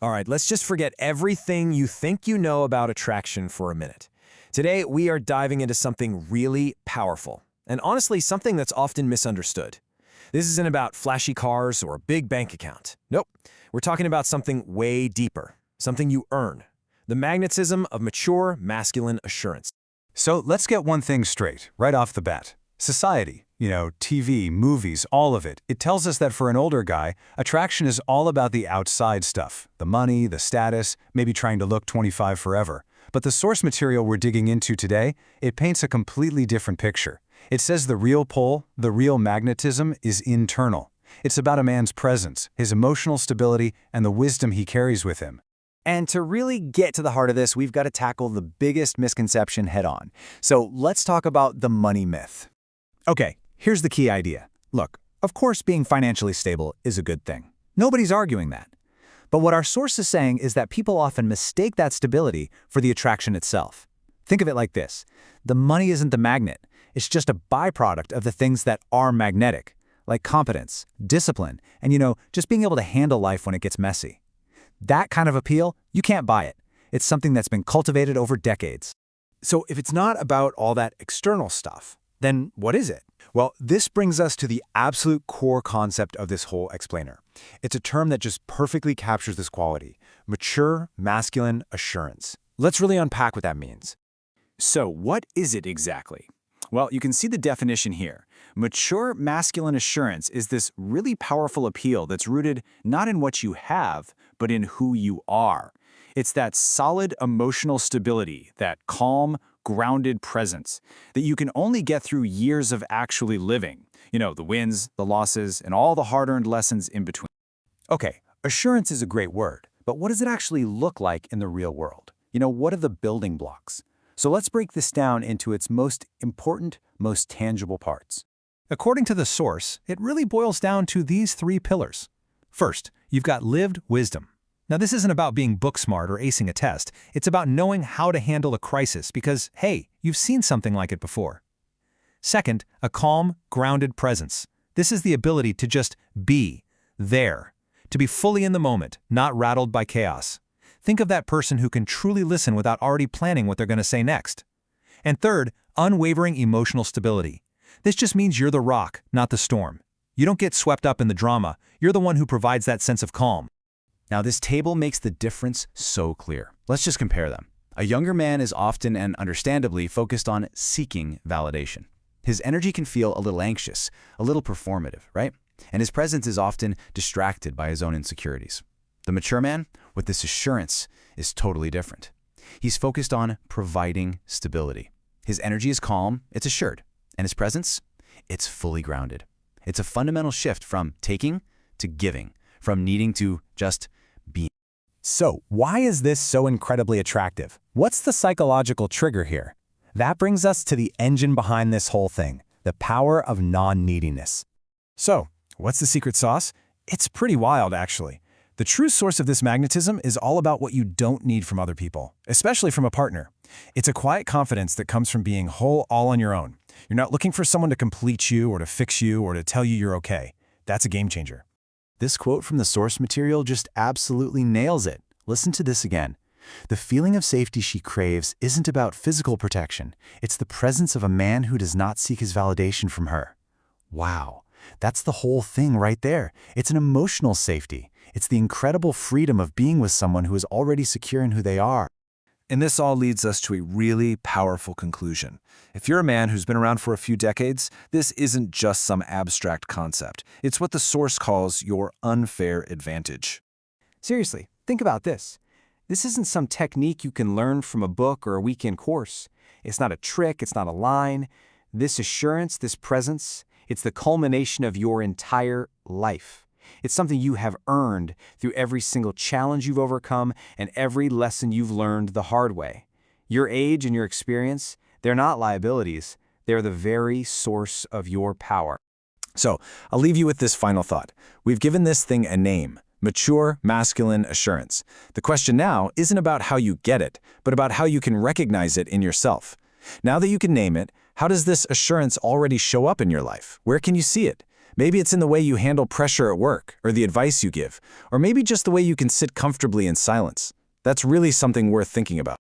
All right, let's just forget everything you think you know about attraction for a minute. Today, we are diving into something really powerful, and honestly, something that's often misunderstood. This isn't about flashy cars or a big bank account. Nope, we're talking about something way deeper, something you earn. The magnetism of mature, masculine assurance. So let's get one thing straight, right off the bat. Society, TV, movies, all of it tells us that for an older guy, attraction is all about the outside stuff, the money, the status, maybe trying to look 25 forever. But the source material we're digging into today, it paints a completely different picture. It says the real pull, the real magnetism is internal. It's about a man's presence, his emotional stability, and the wisdom he carries with him. And to really get to the heart of this, we've got to tackle the biggest misconception head-on. So let's talk about the money myth. Okay, here's the key idea. Look, of course being financially stable is a good thing. Nobody's arguing that. But what our source is saying is that people often mistake that stability for the attraction itself. Think of it like this. The money isn't the magnet. It's just a byproduct of the things that are magnetic, like competence, discipline, and just being able to handle life when it gets messy. That kind of appeal, you can't buy it. It's something that's been cultivated over decades. So if it's not about all that external stuff, then what is it? Well, this brings us to the absolute core concept of this whole explainer. It's a term that just perfectly captures this quality: mature, masculine assurance. Let's really unpack what that means. So what is it exactly? Well, you can see the definition here. Mature masculine assurance is this really powerful appeal that's rooted not in what you have, but in who you are. It's that solid emotional stability, that calm, grounded presence that you can only get through years of actually living. The wins, the losses, and all the hard-earned lessons in between. Okay, assurance is a great word, but what does it actually look like in the real world? What are the building blocks? So let's break this down into its most important, most tangible parts. According to the source, it really boils down to these 3 pillars. First, you've got lived wisdom. Now, this isn't about being book smart or acing a test. It's about knowing how to handle a crisis because, hey, you've seen something like it before. Second, a calm, grounded presence. This is the ability to just be there, to be fully in the moment, not rattled by chaos. Think of that person who can truly listen without already planning what they're going to say next. And third, unwavering emotional stability. This just means you're the rock, not the storm. You don't get swept up in the drama. You're the one who provides that sense of calm. Now, this table makes the difference so clear. Let's just compare them. A younger man is often and understandably focused on seeking validation. His energy can feel a little anxious, a little performative, right? And his presence is often distracted by his own insecurities. The mature man, with this assurance, is totally different. He's focused on providing stability. His energy is calm, it's assured, and his presence, it's fully grounded. It's a fundamental shift from taking to giving, from needing to just be. So, why is this so incredibly attractive? What's the psychological trigger here? That brings us to the engine behind this whole thing, the power of non-neediness. So, what's the secret sauce? It's pretty wild, actually. The true source of this magnetism is all about what you don't need from other people, especially from a partner. It's a quiet confidence that comes from being whole all on your own. You're not looking for someone to complete you or to fix you or to tell you you're okay. That's a game changer. This quote from the source material just absolutely nails it. Listen to this again. The feeling of safety she craves isn't about physical protection. It's the presence of a man who does not seek his validation from her. Wow, that's the whole thing right there. It's an emotional safety. It's the incredible freedom of being with someone who is already secure in who they are. And this all leads us to a really powerful conclusion. If you're a man who's been around for a few decades, this isn't just some abstract concept. It's what the source calls your unfair advantage. Seriously, think about this. This isn't some technique you can learn from a book or a weekend course. It's not a trick, it's not a line. This assurance, this presence, it's the culmination of your entire life. It's something you have earned through every single challenge you've overcome and every lesson you've learned the hard way. Your age and your experience, they're not liabilities. They're the very source of your power. So, I'll leave you with this final thought. We've given this thing a name: mature, masculine assurance. The question now isn't about how you get it, but about how you can recognize it in yourself. Now that you can name it, how does this assurance already show up in your life? Where can you see it? Maybe it's in the way you handle pressure at work, or the advice you give, or maybe just the way you can sit comfortably in silence. That's really something worth thinking about.